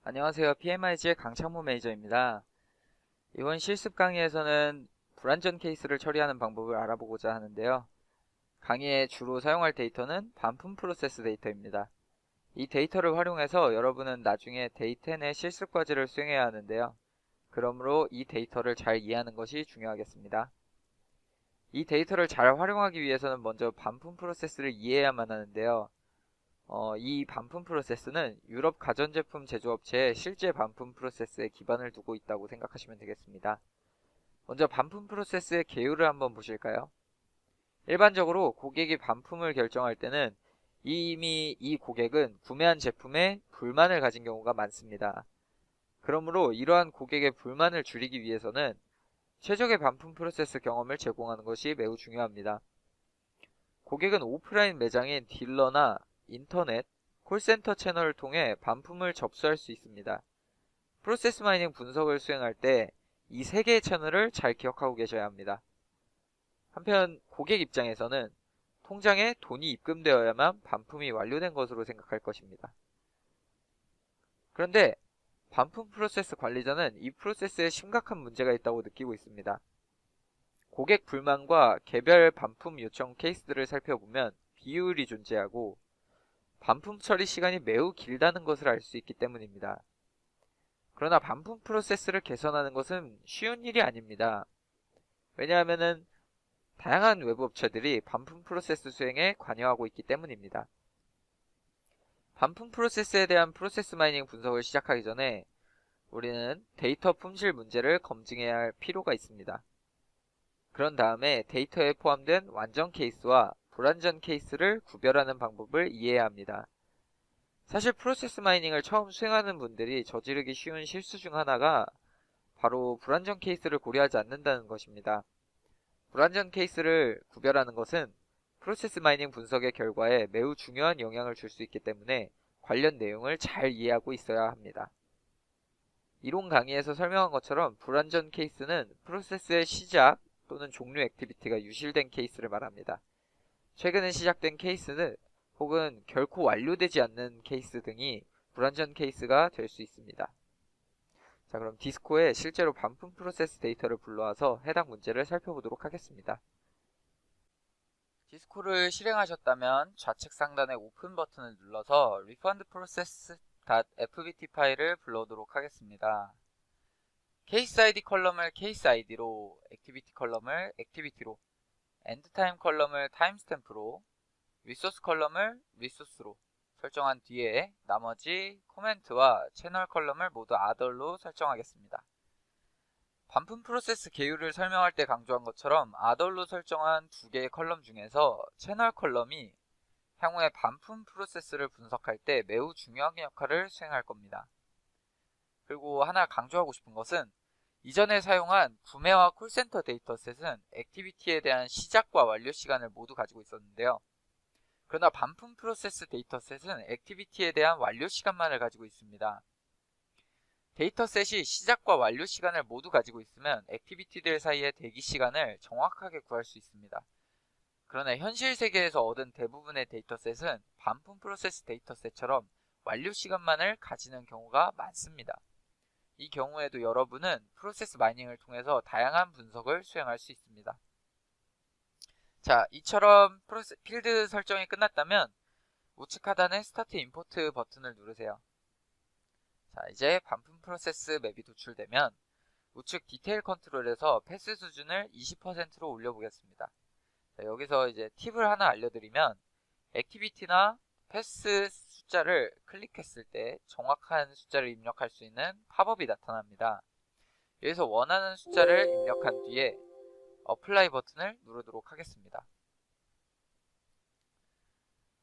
안녕하세요. PMIG의 강창모 매니저입니다. 이번 실습 강의에서는 불완전 케이스를 처리하는 방법을 알아보고자 하는데요. 강의에 주로 사용할 데이터는 반품 프로세스 데이터입니다. 이 데이터를 활용해서 여러분은 나중에 데이터 내 실습 과제를 수행해야 하는데요. 그러므로 이 데이터를 잘 이해하는 것이 중요하겠습니다. 이 데이터를 잘 활용하기 위해서는 먼저 반품 프로세스를 이해해야만 하는데요. 이 반품 프로세스는 유럽 가전제품 제조업체의 실제 반품 프로세스에 기반을 두고 있다고 생각하시면 되겠습니다. 먼저 반품 프로세스의 개요를 한번 보실까요? 일반적으로 고객이 반품을 결정할 때는 이미 이 고객은 구매한 제품에 불만을 가진 경우가 많습니다. 그러므로 이러한 고객의 불만을 줄이기 위해서는 최적의 반품 프로세스 경험을 제공하는 것이 매우 중요합니다. 고객은 오프라인 매장인 딜러나 인터넷, 콜센터 채널을 통해 반품을 접수할 수 있습니다. 프로세스 마이닝 분석을 수행할 때 이 세 개의 채널을 잘 기억하고 계셔야 합니다. 한편 고객 입장에서는 통장에 돈이 입금되어야만 반품이 완료된 것으로 생각할 것입니다. 그런데 반품 프로세스 관리자는 이 프로세스에 심각한 문제가 있다고 느끼고 있습니다. 고객 불만과 개별 반품 요청 케이스들을 살펴보면 비효율이 존재하고 반품 처리 시간이 매우 길다는 것을 알 수 있기 때문입니다. 그러나 반품 프로세스를 개선하는 것은 쉬운 일이 아닙니다. 왜냐하면 다양한 외부 업체들이 반품 프로세스 수행에 관여하고 있기 때문입니다. 반품 프로세스에 대한 프로세스 마이닝 분석을 시작하기 전에 우리는 데이터 품질 문제를 검증해야 할 필요가 있습니다. 그런 다음에 데이터에 포함된 완전 케이스와 불완전 케이스를 구별하는 방법을 이해해야 합니다. 사실 프로세스 마이닝을 처음 수행하는 분들이 저지르기 쉬운 실수 중 하나가 바로 불완전 케이스를 고려하지 않는다는 것입니다. 불완전 케이스를 구별하는 것은 프로세스 마이닝 분석의 결과에 매우 중요한 영향을 줄 수 있기 때문에 관련 내용을 잘 이해하고 있어야 합니다. 이론 강의에서 설명한 것처럼 불완전 케이스는 프로세스의 시작 또는 종료 액티비티가 유실된 케이스를 말합니다. 최근에 시작된 케이스는 혹은 결코 완료되지 않는 케이스 등이 불완전 케이스가 될 수 있습니다. 자, 그럼 디스코에 실제로 반품 프로세스 데이터를 불러와서 해당 문제를 살펴보도록 하겠습니다. 디스코를 실행하셨다면 좌측 상단의 오픈 버튼을 눌러서 refundprocess.fbt 파일을 불러오도록 하겠습니다. 케이스 ID 컬럼을 케이스 ID로, 액티비티 컬럼을 액티비티로, 엔드타임 컬럼을 타임스탬프로, 리소스 컬럼을 리소스로 설정한 뒤에 나머지 코멘트와 채널 컬럼을 모두 other로 설정하겠습니다. 반품 프로세스 개요를 설명할 때 강조한 것처럼 other로 설정한 두 개의 컬럼 중에서 채널 컬럼이 향후에 반품 프로세스를 분석할 때 매우 중요한 역할을 수행할 겁니다. 그리고 하나 강조하고 싶은 것은 이전에 사용한 구매와 콜센터 데이터셋은 액티비티에 대한 시작과 완료 시간을 모두 가지고 있었는데요. 그러나 반품 프로세스 데이터셋은 액티비티에 대한 완료 시간만을 가지고 있습니다. 데이터셋이 시작과 완료 시간을 모두 가지고 있으면 액티비티들 사이의 대기 시간을 정확하게 구할 수 있습니다. 그러나 현실 세계에서 얻은 대부분의 데이터셋은 반품 프로세스 데이터셋처럼 완료 시간만을 가지는 경우가 많습니다. 이 경우에도 여러분은 프로세스 마이닝을 통해서 다양한 분석을 수행할 수 있습니다. 자, 이처럼 필드 설정이 끝났다면 우측 하단의 스타트 임포트 버튼을 누르세요. 자, 이제 반품 프로세스 맵이 도출되면 우측 디테일 컨트롤에서 패스 수준을 20%로 올려보겠습니다. 자, 여기서 이제 팁을 하나 알려드리면 액티비티나 패스 숫자를 클릭했을 때 정확한 숫자를 입력할 수 있는 팝업이 나타납니다. 여기서 원하는 숫자를 입력한 뒤에 어플라이 버튼을 누르도록 하겠습니다.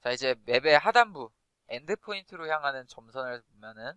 자, 이제 맵의 하단부 엔드포인트로 향하는 점선을 보면은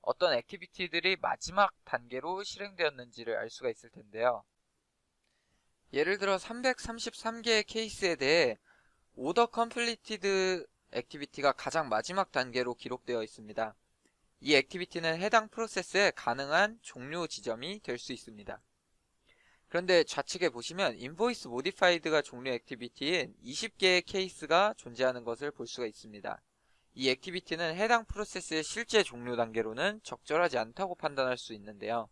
어떤 액티비티들이 마지막 단계로 실행되었는지를 알 수가 있을 텐데요. 예를 들어 333개의 케이스에 대해 오더 컴플리티드 액티비티가 가장 마지막 단계로 기록되어 있습니다. 이 액티비티는 해당 프로세스의 가능한 종료 지점이 될 수 있습니다. 그런데 좌측에 보시면 인보이스 모디파이드가 종료 액티비티인 20개의 케이스가 존재하는 것을 볼 수가 있습니다. 이 액티비티는 해당 프로세스의 실제 종료 단계로는 적절하지 않다고 판단할 수 있는데요.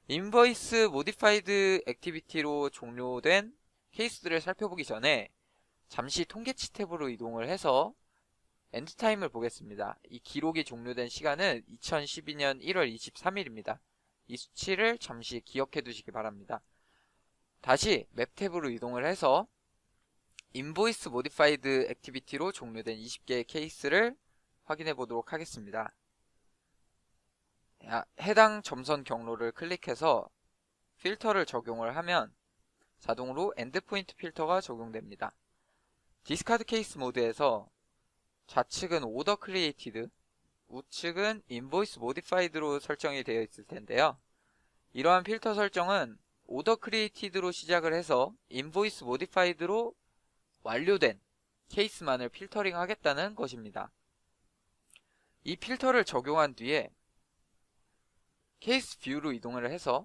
인보이스 모디파이드 액티비티로 종료된 케이스들을 살펴보기 전에 잠시 통계치 탭으로 이동을 해서 엔드타임을 보겠습니다. 이 기록이 종료된 시간은 2012년 1월 23일입니다. 이 수치를 잠시 기억해 두시기 바랍니다. 다시 맵 탭으로 이동을 해서 인보이스 모디파이드 액티비티로 종료된 20개의 케이스를 확인해 보도록 하겠습니다. 해당 점선 경로를 클릭해서 필터를 적용을 하면 자동으로 엔드포인트 필터가 적용됩니다. 디스카드 케이스 모드에서 좌측은 오더 크리에이티드, 우측은 인보이스 모디파이드로 설정이 되어 있을 텐데요. 이러한 필터 설정은 오더 크리에이티드로 시작을 해서 인보이스 모디파이드로 완료된 케이스만을 필터링 하겠다는 것입니다. 이 필터를 적용한 뒤에 케이스 뷰로 이동을 해서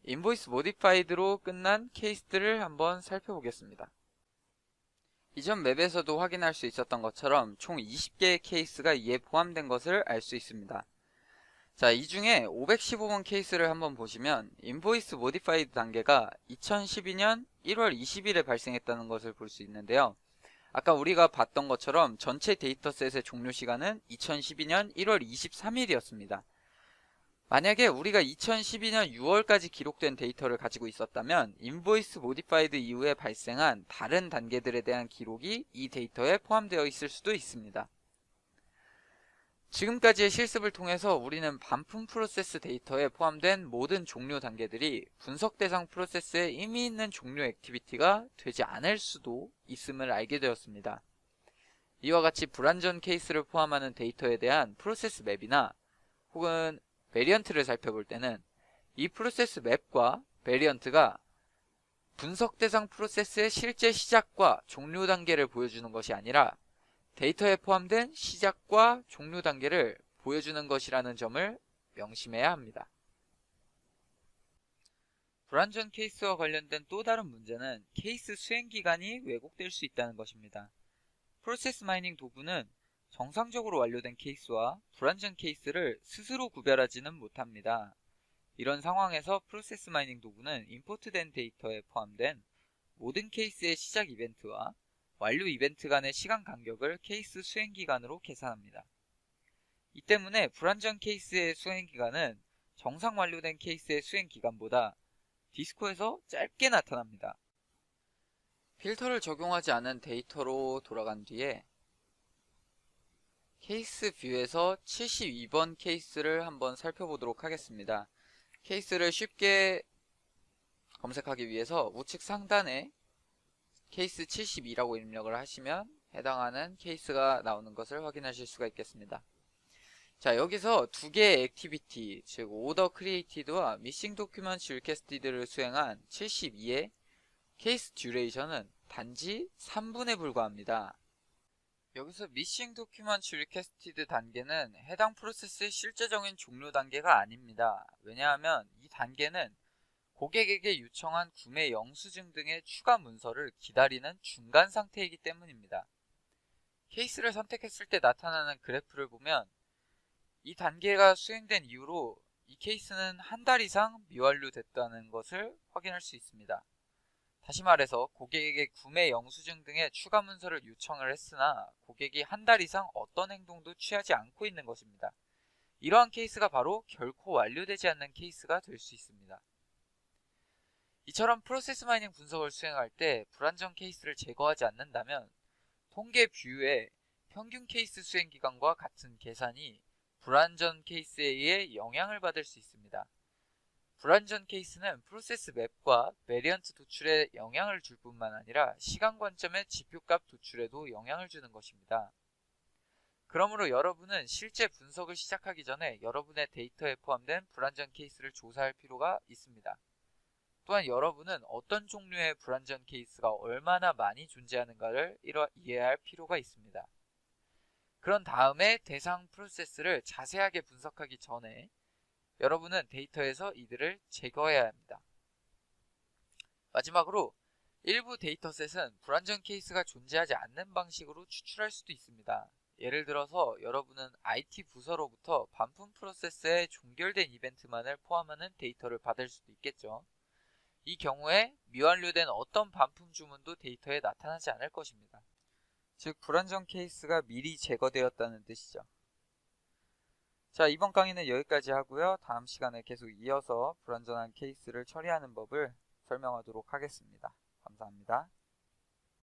인보이스 모디파이드로 끝난 케이스들을 한번 살펴보겠습니다. 이전 맵에서도 확인할 수 있었던 것처럼 총 20개의 케이스가 이에 포함된 것을 알 수 있습니다. 자, 이 중에 515번 케이스를 한번 보시면 인보이스 모디파이드 단계가 2012년 1월 20일에 발생했다는 것을 볼 수 있는데요. 아까 우리가 봤던 것처럼 전체 데이터셋의 종료 시간은 2012년 1월 23일이었습니다. 만약에 우리가 2012년 6월까지 기록된 데이터를 가지고 있었다면 인보이스 모디파이드 이후에 발생한 다른 단계들에 대한 기록이 이 데이터에 포함되어 있을 수도 있습니다. 지금까지의 실습을 통해서 우리는 반품 프로세스 데이터에 포함된 모든 종료 단계들이 분석 대상 프로세스에 의미 있는 종료 액티비티가 되지 않을 수도 있음을 알게 되었습니다. 이와 같이 불완전 케이스를 포함하는 데이터에 대한 프로세스 맵이나 혹은 베리언트를 살펴볼 때는 이 프로세스 맵과 베리언트가 분석 대상 프로세스의 실제 시작과 종료 단계를 보여주는 것이 아니라 데이터에 포함된 시작과 종료 단계를 보여주는 것이라는 점을 명심해야 합니다. 불완전 케이스와 관련된 또 다른 문제는 케이스 수행 기간이 왜곡될 수 있다는 것입니다. 프로세스 마이닝 도구는 정상적으로 완료된 케이스와 불완전 케이스를 스스로 구별하지는 못합니다. 이런 상황에서 프로세스 마이닝 도구는 임포트된 데이터에 포함된 모든 케이스의 시작 이벤트와 완료 이벤트 간의 시간 간격을 케이스 수행 기간으로 계산합니다. 이 때문에 불완전 케이스의 수행 기간은 정상 완료된 케이스의 수행 기간보다 디스코에서 짧게 나타납니다. 필터를 적용하지 않은 데이터로 돌아간 뒤에 케이스 뷰에서 72번 케이스를 한번 살펴보도록 하겠습니다. 케이스를 쉽게 검색하기 위해서 우측 상단에 케이스 72라고 입력을 하시면 해당하는 케이스가 나오는 것을 확인하실 수가 있겠습니다. 자, 여기서 두 개의 액티비티, 즉 오더 크리에이티드와 미싱 도큐먼트 리퀘스티드를 수행한 72의 케이스 듀레이션은 단지 3분에 불과합니다. 여기서 미싱 도큐먼트 리퀘스티드 단계는 해당 프로세스의 실제적인 종료 단계가 아닙니다. 왜냐하면 이 단계는 고객에게 요청한 구매 영수증 등의 추가 문서를 기다리는 중간 상태이기 때문입니다. 케이스를 선택했을 때 나타나는 그래프를 보면 이 단계가 수행된 이후로 이 케이스는 한 달 이상 미완료됐다는 것을 확인할 수 있습니다. 다시 말해서 고객에게 구매 영수증 등의 추가 문서를 요청을 했으나 고객이 한 달 이상 어떤 행동도 취하지 않고 있는 것입니다. 이러한 케이스가 바로 결코 완료되지 않는 케이스가 될 수 있습니다. 이처럼 프로세스 마이닝 분석을 수행할 때 불완전 케이스를 제거하지 않는다면 통계 뷰의 평균 케이스 수행 기간과 같은 계산이 불완전 케이스에 의해 영향을 받을 수 있습니다. 불완전 케이스는 프로세스 맵과 베리언트 도출에 영향을 줄 뿐만 아니라 시간 관점의 지표값 도출에도 영향을 주는 것입니다. 그러므로 여러분은 실제 분석을 시작하기 전에 여러분의 데이터에 포함된 불완전 케이스를 조사할 필요가 있습니다. 또한 여러분은 어떤 종류의 불완전 케이스가 얼마나 많이 존재하는가를 이해할 필요가 있습니다. 그런 다음에 대상 프로세스를 자세하게 분석하기 전에 여러분은 데이터에서 이들을 제거해야 합니다. 마지막으로 일부 데이터셋은 불완전 케이스가 존재하지 않는 방식으로 추출할 수도 있습니다. 예를 들어서 여러분은 IT 부서로부터 반품 프로세스에 종결된 이벤트만을 포함하는 데이터를 받을 수도 있겠죠. 이 경우에 미완료된 어떤 반품 주문도 데이터에 나타나지 않을 것입니다. 즉 불완전 케이스가 미리 제거되었다는 뜻이죠. 자, 이번 강의는 여기까지 하고요. 다음 시간에 계속 이어서 불완전한 케이스를 처리하는 법을 설명하도록 하겠습니다. 감사합니다.